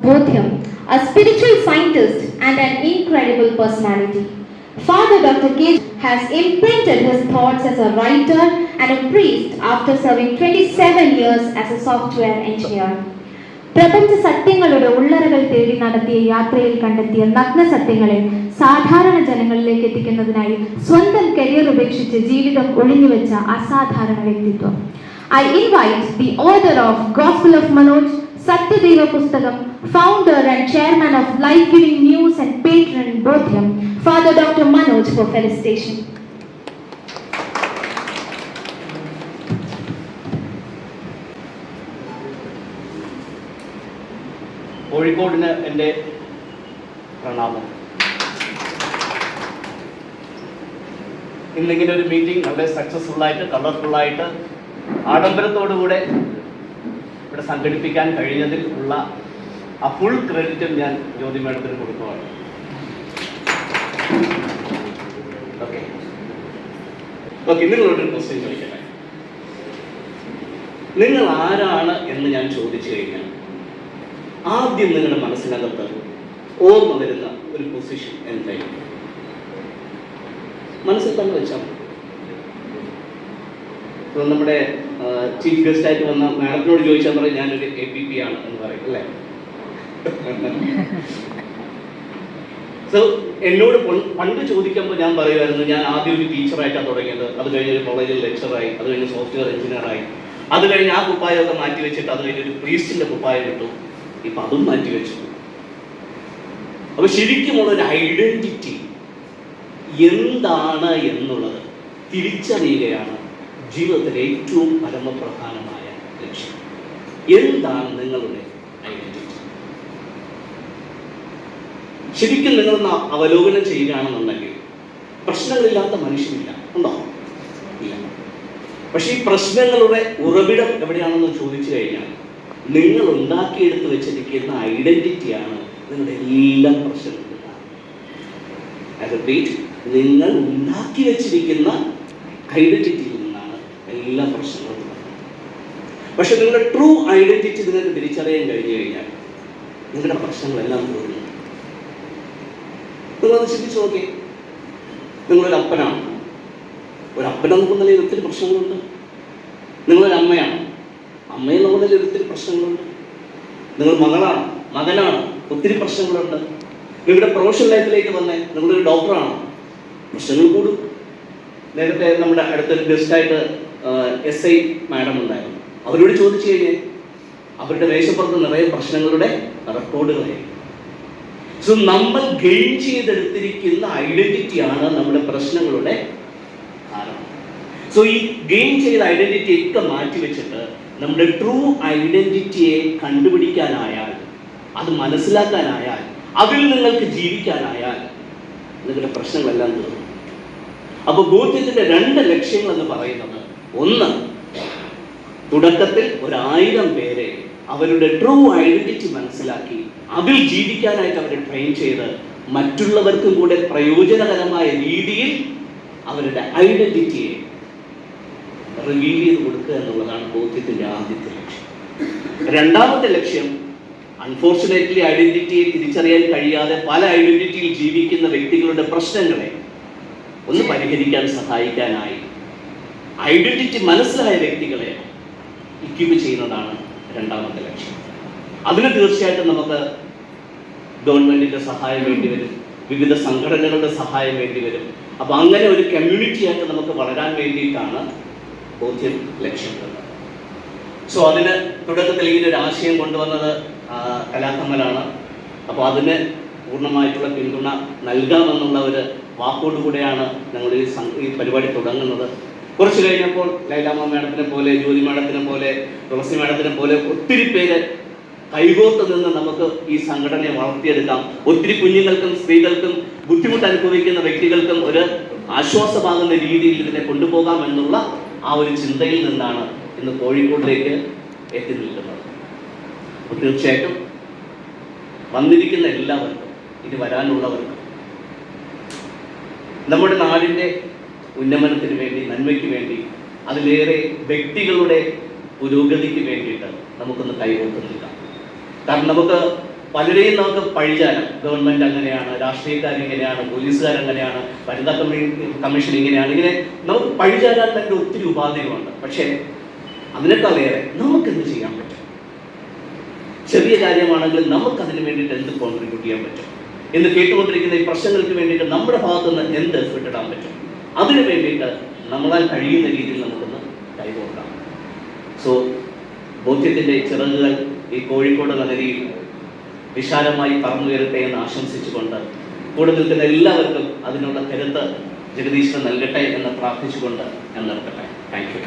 Bothyam, a spiritual scientist and an incredible personality. Father Dr. K has imprinted his thoughts as a writer and a priest after serving 27 years as a software engineer. പ്രപഞ്ച സത്യങ്ങളുടെ ഉള്ളറകൾ തേടി നടത്തിയ യാത്രയിൽ കണ്ടെത്തിയ നഗ്ന സത്യങ്ങളെ സാധാരണ ജനങ്ങളിലേക്ക് എത്തിക്കുന്നതിനായി സ്വന്തം കരിയർ ഉപേക്ഷിച്ച് ജീവിതം ഒഴിഞ്ഞുവെച്ച അസാധാരണ വ്യക്തിത്വം. I invite the author of Gospel of Manoj, Satyadeva Pustakam, founder and chairman of Life Giving News and patron Bothyam, Father Dr. Manoj, for felicitation. കോഴിക്കോടിന് എൻ്റെ പ്രണാമം. ഇന്നിങ്ങനെ ഒരു മീറ്റിംഗ് വളരെ സക്സസ്ഫുള്ളായിട്ട് കളർഫുള്ളായിട്ട് ആഡംബരത്തോടുകൂടെ ഇവിടെ സംഘടിപ്പിക്കാൻ കഴിഞ്ഞതിൽ ഉള്ള ആ ഫുൾ ക്രെഡിറ്റും ഞാൻ ജ്യോതി മേഡത്തിന് കൊടുക്കുകയാണ്. ഓക്കെ നിങ്ങളോടൊരു ക്വസ്റ്റ്യൻ ചോദിക്കട്ടെ. നിങ്ങൾ ആരാണ് എന്ന് ഞാൻ ചോദിച്ചു കഴിഞ്ഞാൽ ആദ്യം നിങ്ങളുടെ മനസ്സിനകത്ത് ഓർമ്മ വരുന്ന ഒരു പൊസിഷൻ എന്തായിരിക്കും? മനസ്സിൽ തന്നെ വെച്ചാൽ നമ്മുടെ ചീഫ് ഗസ്റ്റ് ആയിട്ട് വന്ന മാഡത്തിനോട് ചോദിച്ചാൽ പറയും ഞാനൊരു APP ആണ് എന്ന് പറയും അല്ലേ? സോ എന്നോട് പണ്ട് ചോദിക്കുമ്പോൾ ഞാൻ പറയുമായിരുന്നു ഞാൻ ആദ്യം ഒരു ടീച്ചറായിട്ടാണ് തുടങ്ങിയത്, അത് കഴിഞ്ഞ് ഒരു കോളേജിൽ ലെക്ചറായി, അത് കഴിഞ്ഞ് സോഫ്റ്റ്വെയർ എഞ്ചിനീയറായി, അത് കഴിഞ്ഞ് ആ കുപ്പായമൊക്കെ മാറ്റി വെച്ചിട്ട് അത് കഴിഞ്ഞ് ഒരു പ്രീസ്റ്റിന്റെ കുപ്പായം കിട്ടും, ഇപ്പൊ അതും മാറ്റി വെച്ചു. അപ്പൊ ശരിക്കുമുള്ളൊരു ഐഡന്റിറ്റി എന്താണ് എന്നുള്ളത് തിരിച്ചറിയുകയാണ് ജീവിതത്തിലെ ഏറ്റവും പരമപ്രധാനമായ ലക്ഷ്യം. എന്താണ് നിങ്ങളുടെ ഐഡന്റിറ്റി? ശരിക്കും നിങ്ങളൊന്ന് അവലോകനം ചെയ്യുകയാണെന്നുണ്ടെങ്കിൽ പ്രശ്നങ്ങളില്ലാത്ത മനുഷ്യനില്ല, ഉണ്ടോ? ഇല്ല. പക്ഷെ ഈ പ്രശ്നങ്ങളുടെ ഉറവിടം എവിടെയാണെന്ന് ചോദിച്ചു കഴിഞ്ഞാൽ നിങ്ങൾ ഉണ്ടാക്കിയെടുത്ത് വെച്ചിരിക്കുന്ന ഐഡന്റിറ്റിയാണ് നിങ്ങളുടെ എല്ലാ പ്രശ്നങ്ങളും. നിങ്ങൾ ഉണ്ടാക്കി വെച്ചിരിക്കുന്ന ഐഡന്റിറ്റിയിൽ നിന്നാണ് എല്ലാ പ്രശ്നങ്ങളും. പക്ഷെ നിങ്ങളുടെ ട്രൂ ഐഡന്റിറ്റി നിങ്ങൾക്ക് തിരിച്ചറിയാൻ കഴിഞ്ഞു കഴിഞ്ഞാൽ നിങ്ങളുടെ പ്രശ്നങ്ങളെല്ലാം തീർന്നു. നിങ്ങളത് ചിന്തിച്ചു നോക്കി. നിങ്ങളൊരു അപ്പനാണ്. ഒരു അപ്പനെന്നൊക്കെ നിലയിൽ ഒത്തിരി പ്രശ്നങ്ങളുണ്ട്. നിങ്ങളൊരു അമ്മയാണ്. അമ്മയെ നമ്മുടെ ഒത്തിരി പ്രശ്നങ്ങളുണ്ട്. നിങ്ങൾ മകളാണ്, മകനാണ്, ഒത്തിരി പ്രശ്നങ്ങളുണ്ട്. നിങ്ങളുടെ പ്രൊഫഷണൽ ലൈഫിലേക്ക് വന്നേ നിങ്ങളൊരു ഡോക്ടറാണ്, പ്രശ്നങ്ങൾ കൂടും. നേരത്തെ നമ്മുടെ അടുത്തൊരു ഗസ്റ്റായിട്ട് SI മാഡം ഉണ്ടായിരുന്നു. അവരോട് ചോദിച്ചു കഴിഞ്ഞാൽ അവരുടെ മേശപ്പുറത്ത് നിറയെ പ്രശ്നങ്ങളുടെ റെക്കോർഡുകളായി. സോ നമ്മൾ ഗെയിൻ ചെയ്തെടുത്തിരിക്കുന്ന ഐഡന്റിറ്റിയാണ് നമ്മുടെ പ്രശ്നങ്ങളുടെ കാരണം. സോ ഈ ഗെയിൻ ചെയ്ത ഐഡന്റിറ്റി ഒക്കെ മാറ്റി വെച്ചിട്ട് നമ്മുടെ ട്രൂ ഐഡന്റിറ്റിയെ കണ്ടുപിടിക്കാനായാൽ, അത് മനസ്സിലാക്കാനായാൽ, അതിൽ നിങ്ങൾക്ക് ജീവിക്കാനായാൽ നിങ്ങളുടെ പ്രശ്നങ്ങളെല്ലാം തീർന്നു. അപ്പൊ ബോധ്യത്തിന്റെ 2 ലക്ഷ്യങ്ങൾ എന്ന് പറയുന്നത്, ഒന്ന്, തുടക്കത്തിൽ 1000 പേരെ അവരുടെ ട്രൂ ഐഡന്റിറ്റി മനസ്സിലാക്കി അതിൽ ജീവിക്കാനായിട്ട് അവരെ ട്രെയിൻ ചെയ്ത് മറ്റുള്ളവർക്കും കൂടെ പ്രയോജനകരമായ രീതിയിൽ അവരുടെ ഐഡന്റിറ്റിയെ റിവീൽ ചെയ്ത് കൊടുക്കുക എന്നുള്ളതാണ് ബോധ്യത്തിന്റെ ആദ്യത്തെ ലക്ഷ്യം. രണ്ടാമത്തെ ലക്ഷ്യം, അൺഫോർച്ചുനേറ്റ്ലി ഐഡന്റിറ്റിയെ തിരിച്ചറിയാൻ കഴിയാതെ പല ഐഡന്റിറ്റിയിൽ ജീവിക്കുന്ന വ്യക്തികളുടെ പ്രശ്നങ്ങളെ ഒന്ന് പരിഹരിക്കാൻ സഹായിക്കാനായി ഐഡന്റിറ്റി മനസ്സിലായ വ്യക്തികളെ ഇക്വിപ്പ് ചെയ്യുന്നതാണ് രണ്ടാമത്തെ ലക്ഷ്യം. അതിന് തീർച്ചയായിട്ടും നമുക്ക് ഗവൺമെന്റിന്റെ സഹായം വേണ്ടി വരും, വിവിധ സംഘടനകളുടെ സഹായം വേണ്ടി വരും. അപ്പൊ അങ്ങനെ ഒരു കമ്മ്യൂണിറ്റി ആയിട്ട് നമുക്ക് വളരാൻ വേണ്ടിയിട്ടാണ് ബോധ്യം ലക്ഷ്യമിടുന്നത്. സോ അതിന് തുടക്കത്തിൽ ഈ ഒരു ആശയം കൊണ്ടുവന്നത് കലാകമ്മലാണ്. അപ്പോൾ അതിന് പൂർണ്ണമായിട്ടുള്ള പിന്തുണ നൽകാമെന്നുള്ള ഒരു വാക്കോടുകൂടെയാണ് ഞങ്ങൾ ഈ പരിപാടി തുടങ്ങുന്നത്. കുറച്ച് കഴിഞ്ഞപ്പോൾ ലൈലാമ്മ മാഡത്തിനെ പോലെ, ജ്യോതി മാഡത്തിനെ പോലെ, തുളസി മാഡത്തിനെ പോലെ ഒത്തിരി പേര് കൈകോർത്ത് നിന്ന് നമുക്ക് ഈ സംഘടനയെ വളർത്തിയെടുക്കാം. ഒത്തിരി കുഞ്ഞുങ്ങൾക്കും സ്ത്രീകൾക്കും ബുദ്ധിമുട്ട് അനുഭവിക്കുന്ന വ്യക്തികൾക്കും ഒരു ആശ്വാസമാകുന്ന രീതിയിൽ ഇതിനെ കൊണ്ടുപോകാം എന്നുള്ള ആ ഒരു ചിന്തയിൽ നിന്നാണ് ഇന്ന് കോഴിക്കോടിലേക്ക് എത്തി നിൽക്കുന്നത്. അപ്പോൾ തീർച്ചയായിട്ടും വന്നിരിക്കുന്ന എല്ലാവർക്കും, ഇനി വരാനുള്ളവർക്കും, നമ്മുടെ നാടിൻ്റെ ഉന്നമനത്തിന് വേണ്ടി, നന്മയ്ക്ക് വേണ്ടി, അതിലേറെ വ്യക്തികളുടെ പുരോഗതിക്ക് വേണ്ടിയിട്ട് നമുക്കൊന്ന് കൈകോർത്ത് നിൽക്കാം. കാരണം നമുക്ക് പലരെയും നമുക്ക് പഴിചാരം. ഗവൺമെന്റ് അങ്ങനെയാണ്, രാഷ്ട്രീയക്കാരിങ്ങനെയാണ്, പോലീസുകാരങ്ങനെയാണ്, വനിതാ കമ്മീഷൻ ഇങ്ങനെയാണ്, ഇങ്ങനെ നമുക്ക് പഴിചാരാൻ തന്നെ ഒത്തിരി ഉപാധികളുണ്ട്. പക്ഷേ അതിനേക്കാളേറെ നമുക്കെന്ത് ചെയ്യാൻ പറ്റും? ചെറിയ കാര്യമാണെങ്കിലും നമുക്കതിന് വേണ്ടിയിട്ട് എന്ത് കോൺട്രിബ്യൂട്ട് ചെയ്യാൻ പറ്റും? എന്ന് കേട്ടുകൊണ്ടിരിക്കുന്ന ഈ പ്രശ്നങ്ങൾക്ക് വേണ്ടിയിട്ട് നമ്മുടെ ഭാഗത്തുനിന്ന് എന്ത് എഫേർട്ട് ഇടാൻ പറ്റും? അതിനു വേണ്ടിയിട്ട് നമ്മളാൽ കഴിയുന്ന രീതിയിൽ നമുക്കൊന്ന് കൈകോർക്കാം. സോ ബോധ്യത്തിൻ്റെ ചിറകുകൾ ഈ കോഴിക്കോട് നഗരിയിൽ വിശാലമായി പറന്നുയരട്ടെ എന്ന് ആശംസിച്ചുകൊണ്ട്, കൂടെ നിൽക്കുന്ന എല്ലാവർക്കും അതിനുള്ള കരുത്ത് ജഗദീശ്വരൻ നൽകട്ടെ എന്ന് പ്രാർത്ഥിച്ചുകൊണ്ട് ഞാൻ നിർത്തട്ടെ. Thank you.